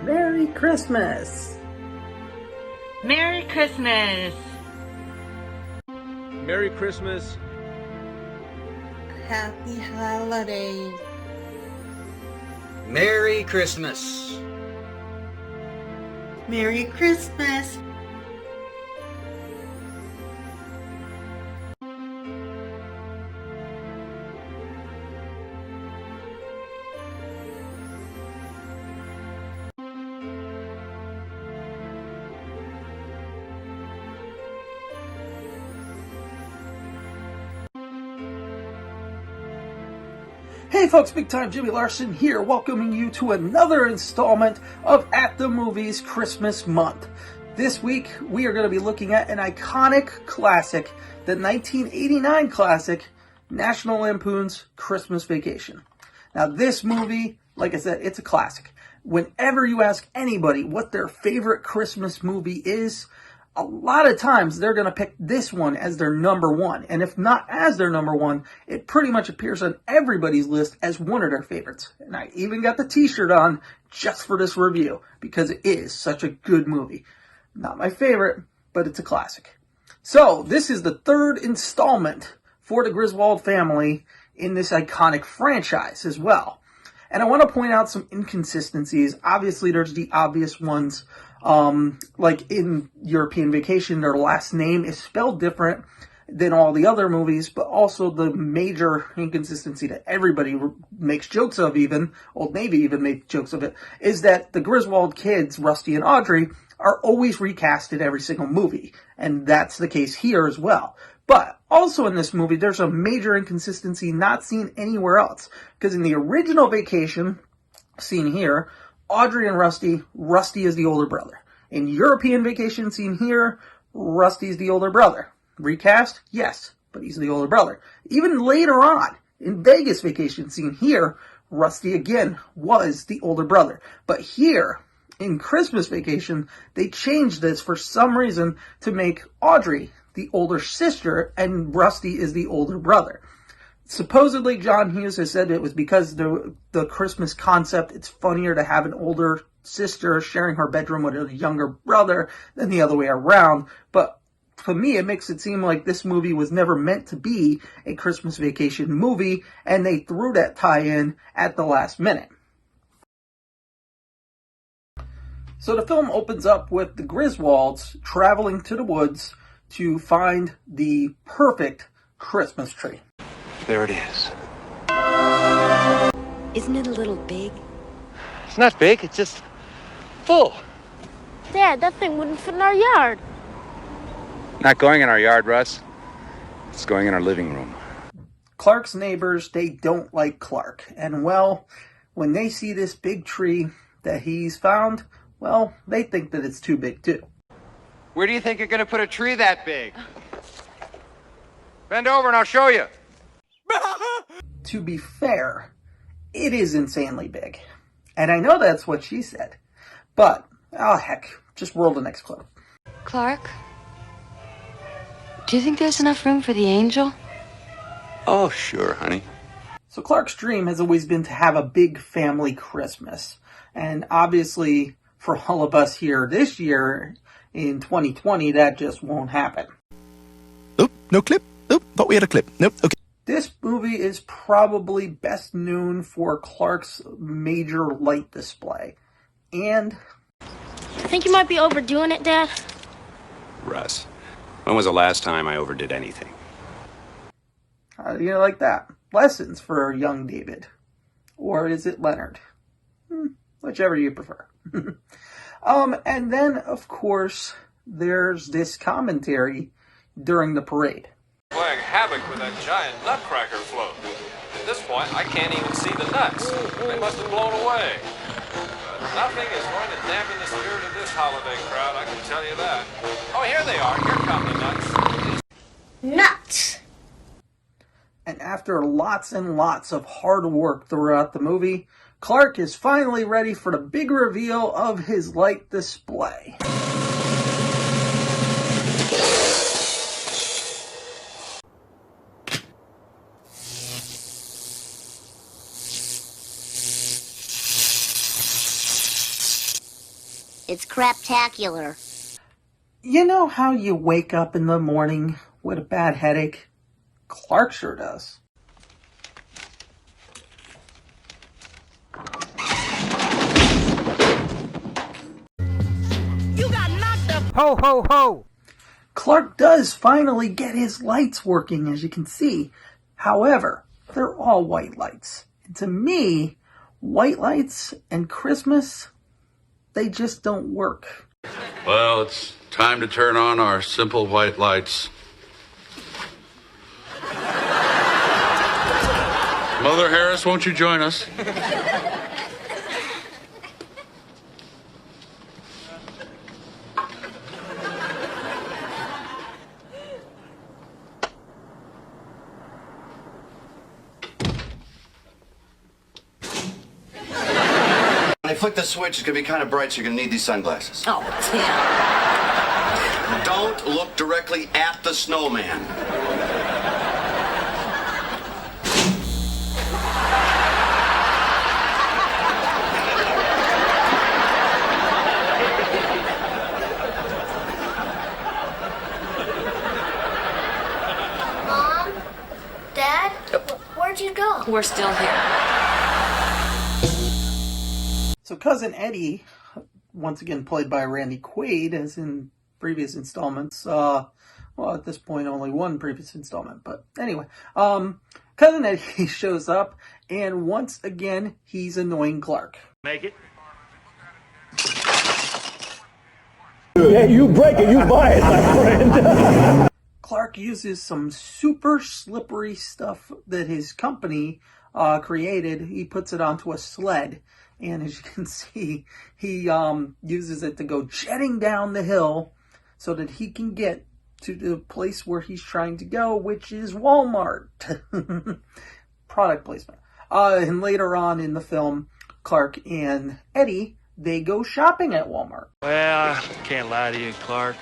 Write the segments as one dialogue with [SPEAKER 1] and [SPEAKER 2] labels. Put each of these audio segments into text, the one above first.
[SPEAKER 1] Merry Christmas!
[SPEAKER 2] Merry Christmas!
[SPEAKER 3] Merry Christmas!
[SPEAKER 4] Happy holidays!
[SPEAKER 5] Merry Christmas!
[SPEAKER 4] Merry Christmas!
[SPEAKER 1] Hey folks, big time Jimmy Larson here, welcoming you to another installment of At the Movies Christmas Month. This week, we are going to be looking at an iconic classic, the 1989 classic, National Lampoon's Christmas Vacation. Now this movie, like I said, it's a classic. Whenever you ask anybody what their favorite Christmas movie is, a lot of times they're going to pick this one as their number one. And if not as their number one, it pretty much appears on everybody's list as one of their favorites. And I even got the t-shirt on just for this review because it is such a good movie. Not my favorite, but it's a classic. So this is the third installment for the Griswold family in this iconic franchise as well. And I want to point out some inconsistencies. Obviously, there's the obvious ones. Like in European Vacation, their last name is spelled different than all the other movies, but also the major inconsistency that everybody makes jokes of, even Old Navy even makes jokes of it, is that the Griswold kids, Rusty and Audrey, are always recast in every single movie. And that's the case here as well. But also in this movie, there's a major inconsistency not seen anywhere else. Because in the original Vacation, seen here, Audrey and Rusty is the older brother. In European Vacation, seen here, Rusty's the older brother. Recast? Yes, but he's the older brother. Even later on, in Vegas Vacation, seen here, Rusty again was the older brother. But here, in Christmas Vacation, they changed this for some reason to make Audrey the older sister and Rusty is the older brother. Supposedly, John Hughes has said it was because the Christmas concept, it's funnier to have an older sister sharing her bedroom with a younger brother than the other way around. But for me, it makes it seem like this movie was never meant to be a Christmas Vacation movie, and they threw that tie-in at the last minute. So the film opens up with the Griswolds traveling to the woods to find the perfect Christmas tree.
[SPEAKER 6] There it is.
[SPEAKER 7] Isn't it a little big?
[SPEAKER 6] It's not big, it's just full.
[SPEAKER 8] Dad, that thing wouldn't fit in our yard.
[SPEAKER 6] Not going in our yard, Russ. It's going in our living room.
[SPEAKER 1] Clark's neighbors, they don't like Clark. And well, when they see this big tree that he's found, well, they think that it's too big too.
[SPEAKER 6] Where do you think you're going to put a tree that big? Bend over and I'll show you.
[SPEAKER 1] To be fair, it is insanely big. And I know that's what she said. But, oh heck, just roll the next clip.
[SPEAKER 7] Clark? Do you think there's enough room for the angel?
[SPEAKER 6] Oh, sure, honey.
[SPEAKER 1] So Clark's dream has always been to have a big family Christmas. And obviously, for all of us here this year, in 2020, that just won't happen.
[SPEAKER 9] Oop, no clip. Oop, thought we had a clip. Nope, okay.
[SPEAKER 1] This movie is probably best known for Clark's major light display. And
[SPEAKER 8] I think you might be overdoing it, Dad.
[SPEAKER 10] Russ, when was the last time I overdid anything?
[SPEAKER 1] Like that. Lessons for young David. Or is it Leonard? Whichever you prefer. And then, of course, there's this commentary during the parade.
[SPEAKER 11] Playing havoc with that giant nutcracker float. At this point, I can't even see the nuts. They must have blown away. But nothing is going to dampen the spirit of this holiday crowd, I can tell you that. Oh, here they are. Here come the nuts.
[SPEAKER 8] Nuts!
[SPEAKER 1] And after lots and lots of hard work throughout the movie, Clark is finally ready for the big reveal of his light display.
[SPEAKER 8] It's craptacular.
[SPEAKER 1] You know how you wake up in the morning with a bad headache? Clark sure does.
[SPEAKER 2] You got knocked up. Ho, ho, ho.
[SPEAKER 1] Clark does finally get his lights working, as you can see. However, they're all white lights. And to me, white lights and Christmas, they just don't work.
[SPEAKER 3] Well, it's time to turn on our simple white lights. Mother Harris, won't you join us?
[SPEAKER 12] When I flick the switch, it's going to be kind of bright, so you're going to need these sunglasses.
[SPEAKER 2] Oh, Tim.
[SPEAKER 12] Don't look directly at the snowman.
[SPEAKER 8] Mom? Dad? Where'd you go?
[SPEAKER 7] We're still here.
[SPEAKER 1] So Cousin Eddie, once again played by Randy Quaid, as in previous installments. Well, at this point, only one previous installment. But anyway, Cousin Eddie shows up, and once again, he's annoying Clark.
[SPEAKER 11] Make it.
[SPEAKER 13] Yeah, you break it, you buy it, my friend.
[SPEAKER 1] Clark uses some super slippery stuff that his company created. He puts it onto a sled, and as you can see, he uses it to go jetting down the hill so that he can get to the place where he's trying to go, which is Walmart. Product placement. And later on in the film, Clark and Eddie, they go shopping at Walmart.
[SPEAKER 13] Well, I can't lie to you, Clark.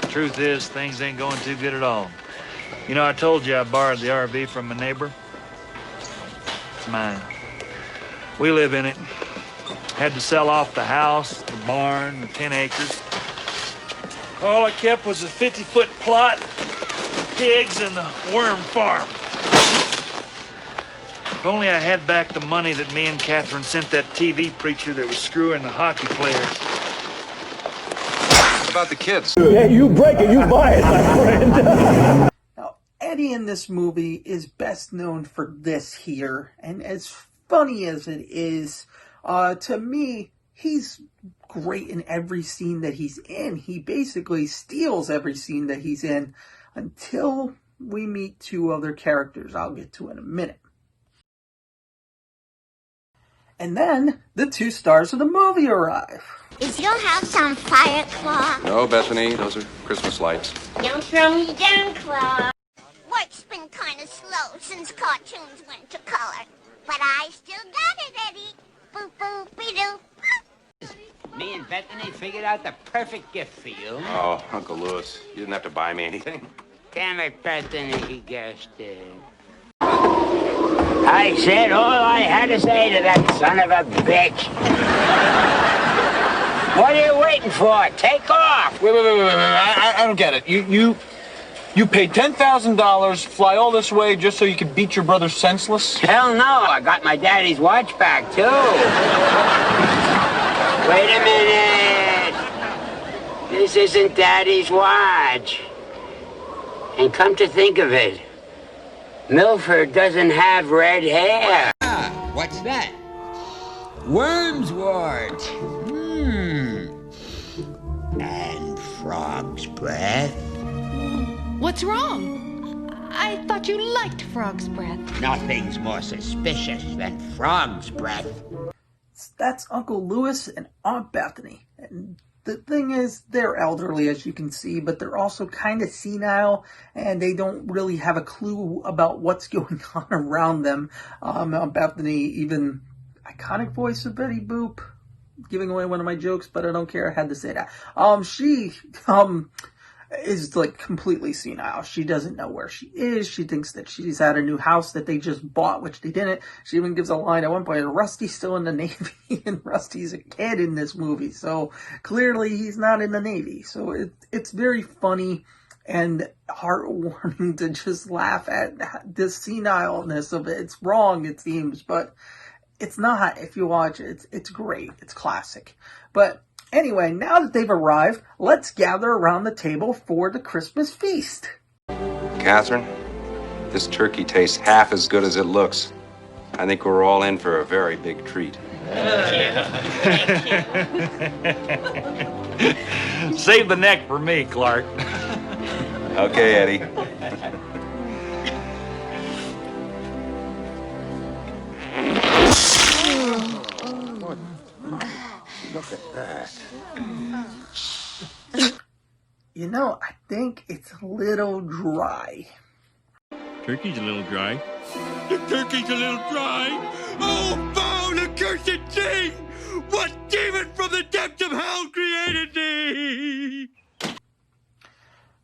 [SPEAKER 13] Truth is, things ain't going too good at all. You know, I told you I borrowed the RV from my neighbor. It's mine. We live in it. Had to sell off the house, the barn, the 10 acres. All I kept was a 50-foot plot, pigs, and the worm farm. If only I had back the money that me and Catherine sent that TV preacher that was screwing the hockey players.
[SPEAKER 11] What about the kids?
[SPEAKER 13] Yeah, you break it, you buy it, my friend.
[SPEAKER 1] Now, Eddie in this movie is best known for this here, and as funny as it is, to me, he's great in every scene that he's in. He basically steals every scene that he's in until we meet two other characters I'll get to in a minute. And then the two stars of the movie arrive.
[SPEAKER 8] Is your house on fire, Claw?
[SPEAKER 10] No, Bethany, those are Christmas lights.
[SPEAKER 8] Don't throw me down, Claw. Work's been kind of slow since cartoons went to color. But I still got it, Eddie. Boop, boop, be-doo.
[SPEAKER 5] Me and Bethany figured out the perfect gift for you.
[SPEAKER 10] Oh, Uncle Louis, you didn't have to buy me anything.
[SPEAKER 5] Damn it, Bethany, he guessed it. I said all I had to say to that son of a bitch. What are you waiting for? Take off.
[SPEAKER 14] Wait. I don't get it. You paid $10,000, fly all this way just so you could beat your brother senseless?
[SPEAKER 5] Hell no, I got my daddy's watch back, too. Wait a minute. This isn't Daddy's watch. And come to think of it, Milford doesn't have red hair.
[SPEAKER 15] Ah, what's that? Worm's wart. And frog's breath.
[SPEAKER 7] What's wrong? I thought you liked frog's breath.
[SPEAKER 15] Nothing's more suspicious than frog's breath.
[SPEAKER 1] That's Uncle Louis and Aunt Bethany. And the thing is, they're elderly, as you can see, but they're also kind of senile, and they don't really have a clue about what's going on around them. Aunt Bethany, even iconic voice of Betty Boop, giving away one of my jokes, but I don't care, I had to say that. is like completely senile. She doesn't know where she is. She thinks that she's at a new house that they just bought, which they didn't. She even gives a line at one point, Rusty's still in the Navy, and Rusty's a kid in this movie. So clearly he's not in the Navy. So it's very funny and heartwarming to just laugh at the senileness of it. It's wrong, it seems, but it's not. If you watch it, it's great. It's classic. But anyway, now that they've arrived, let's gather around the table for the Christmas feast.
[SPEAKER 10] Catherine, this turkey tastes half as good as it looks. I think we're all in for a very big treat.
[SPEAKER 13] Save the neck for me, Clark.
[SPEAKER 10] Okay, Eddie.
[SPEAKER 1] Look at that. You know, I think it's a little dry.
[SPEAKER 16] Turkey's a little dry. The turkey's a little dry. Oh, foul accursed thing! What demon from the depths of hell created thee?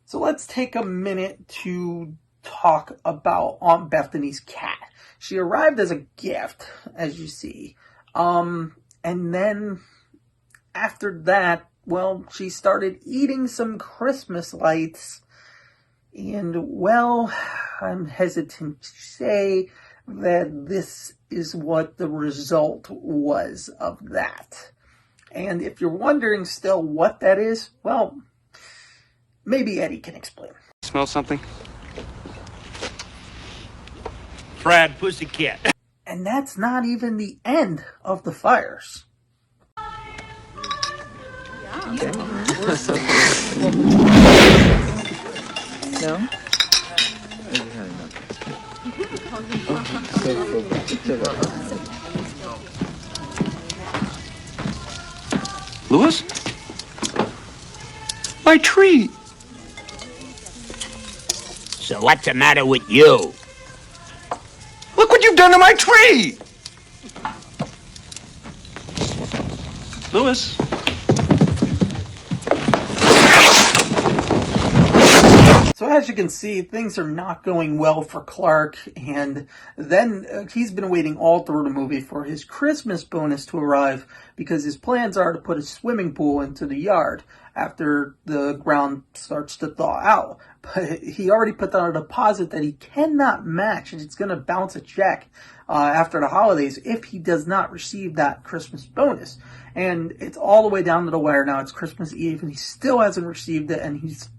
[SPEAKER 1] So let's take a minute to talk about Aunt Bethany's cat. She arrived as a gift, as you see. And then after that, well, she started eating some Christmas lights. And, well, I'm hesitant to say that this is what the result was of that. And if you're wondering still what that is, well, maybe Eddie can explain.
[SPEAKER 10] Smell something?
[SPEAKER 13] Fried pussycat.
[SPEAKER 1] And that's not even the end of the fires.
[SPEAKER 17] Okay. No?
[SPEAKER 10] Louis? My tree!
[SPEAKER 15] So what's the matter with you?
[SPEAKER 10] Look what you've done to my tree! Louis?
[SPEAKER 1] So as you can see, things are not going well for Clark, and then he's been waiting all through the movie for his Christmas bonus to arrive, because his plans are to put a swimming pool into the yard after the ground starts to thaw out. But he already put down a deposit that he cannot match, and it's going to bounce a check after the holidays if he does not receive that Christmas bonus. And it's all the way down to the wire now. It's Christmas Eve, and he still hasn't received it, and he's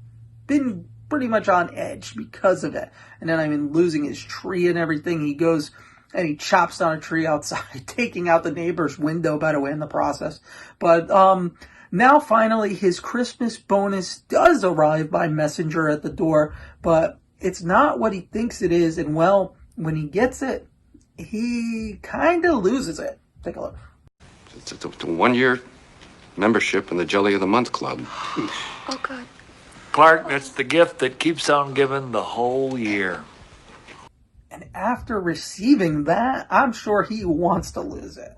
[SPEAKER 1] been pretty much on edge because of it. And then, I mean, losing his tree and everything, he goes and he chops down a tree outside, taking out the neighbor's window, by the way, in the process. But now, finally, his Christmas bonus does arrive by messenger at the door, but it's not what he thinks it is. And, well, when he gets it, he kind of loses it. Take a look.
[SPEAKER 10] It's a 1-year membership in the Jelly of the Month Club.
[SPEAKER 7] Oh, God.
[SPEAKER 13] Clark, that's the gift that keeps on giving the whole year.
[SPEAKER 1] And after receiving that, I'm sure he wants to lose it.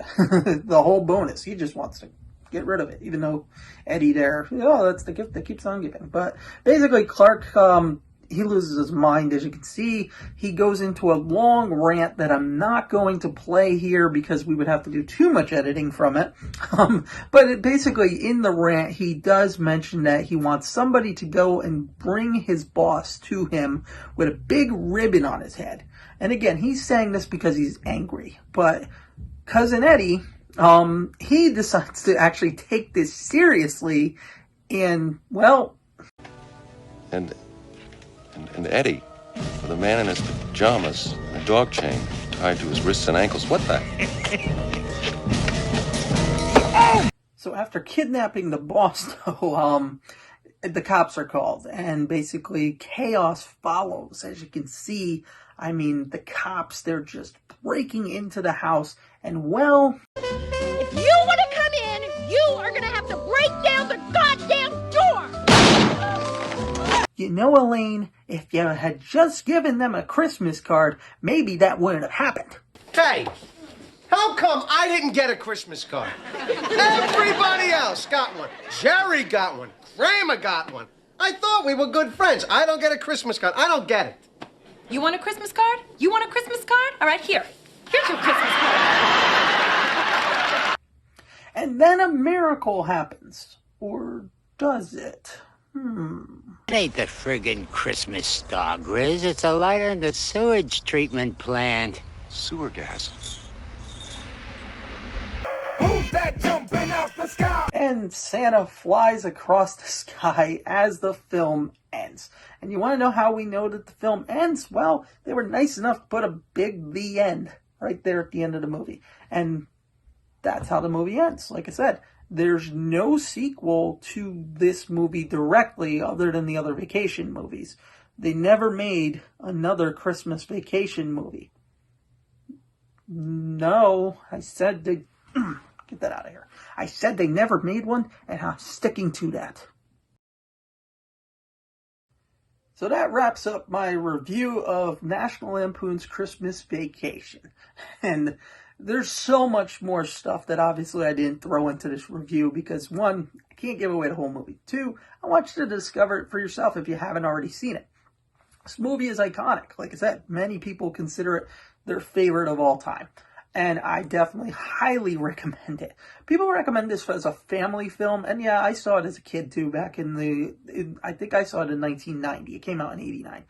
[SPEAKER 1] The whole bonus. He just wants to get rid of it, even though Eddie there, oh, that's the gift that keeps on giving. But basically, Clark, he loses his mind. As you can see, he goes into a long rant that I'm not going to play here because we would have to do too much editing from it. But basically, in the rant, he does mention that he wants somebody to go and bring his boss to him with a big ribbon on his head. And again, he's saying this because he's angry. But Cousin Eddie, he decides to actually take this seriously and, well...
[SPEAKER 18] And Eddie, with a man in his pajamas and a dog chain tied to his wrists and ankles. What the?
[SPEAKER 1] So after kidnapping the boss, though, the cops are called, and basically chaos follows. As you can see, I mean, the cops, they're just breaking into the house, and well...
[SPEAKER 8] If you want to come in, you are going to have to break down the goddamn door!
[SPEAKER 1] You know, Elaine, if you had just given them a Christmas card, maybe that wouldn't have happened.
[SPEAKER 19] Hey, how come I didn't get a Christmas card? Everybody else got one. Jerry got one. Kramer got one. I thought we were good friends. I don't get a Christmas card. I don't get it.
[SPEAKER 17] You want a Christmas card? You want a Christmas card? All right, here. Here's your Christmas card.
[SPEAKER 1] And then a miracle happens. Or does it?
[SPEAKER 5] It ain't the friggin' Christmas star, Grizz. It's a light on the sewage treatment plant.
[SPEAKER 10] Sewer gas.
[SPEAKER 2] Who's that jumping out the sky?
[SPEAKER 1] And Santa flies across the sky as the film ends. And you want to know how we know that the film ends? Well, they were nice enough to put a big "the end" right there at the end of the movie. And that's how the movie ends. Like I said, there's no sequel to this movie directly other than the other Vacation movies. They never made another Christmas Vacation movie. No, I said they... Get that out of here. I said they never made one, and I'm sticking to that. So that wraps up my review of National Lampoon's Christmas Vacation. And there's so much more stuff that obviously I didn't throw into this review because, one, I can't give away the whole movie. Two, I want you to discover it for yourself if you haven't already seen it. This movie is iconic. Like I said, many people consider it their favorite of all time. And I definitely highly recommend it. People recommend this as a family film. And yeah, I saw it as a kid too back I think I saw it in 1990. It came out in 89.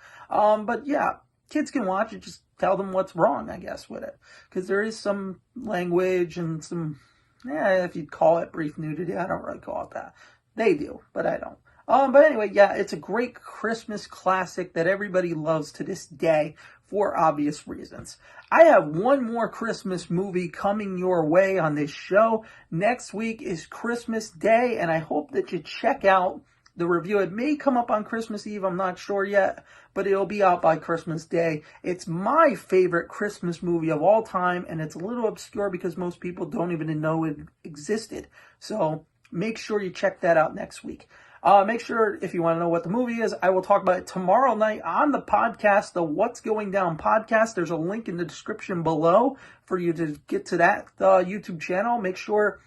[SPEAKER 1] But yeah, kids can watch it. Just tell them what's wrong, I guess, with it. Because there is some language and some, if you'd call it brief nudity, I don't really call it that. They do, but I don't. But anyway, yeah, it's a great Christmas classic that everybody loves to this day for obvious reasons. I have one more Christmas movie coming your way on this show. Next week is Christmas Day, and I hope that you check out the review. It may come up on Christmas Eve, I'm not sure yet, but it'll be out by Christmas Day. It's my favorite Christmas movie of all time, and it's a little obscure because most people don't even know it existed. So make sure you check that out next week. Make sure, if you want to know what the movie is, I will talk about it tomorrow night on the podcast, the What's Going Down podcast. There's a link in the description below for you to get to that YouTube channel. Make sure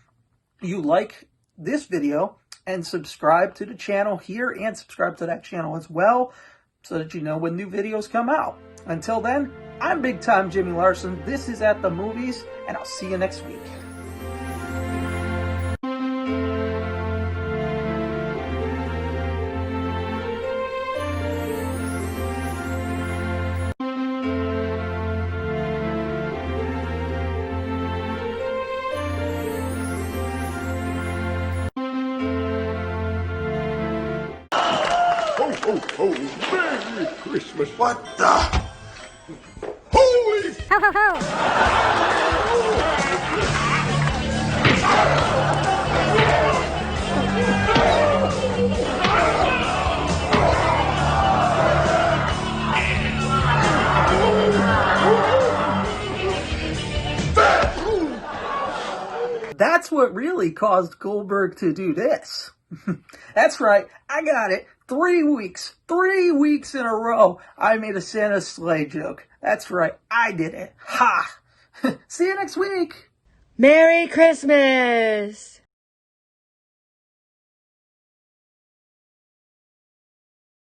[SPEAKER 1] you like this video and subscribe to the channel here and subscribe to that channel as well so that you know when new videos come out. Until then, I'm Big Time Jimmy Larson. This is At the Movies, and I'll see you next week.
[SPEAKER 16] Ho, ho, Merry Christmas. What the? Holy...
[SPEAKER 2] Ho, ho, ho.
[SPEAKER 1] That's what really caused Goldberg to do this. That's right, I got it. 3 weeks in a row, I made a Santa sleigh joke. That's right, I did it. Ha! See you next week.
[SPEAKER 20] Merry Christmas!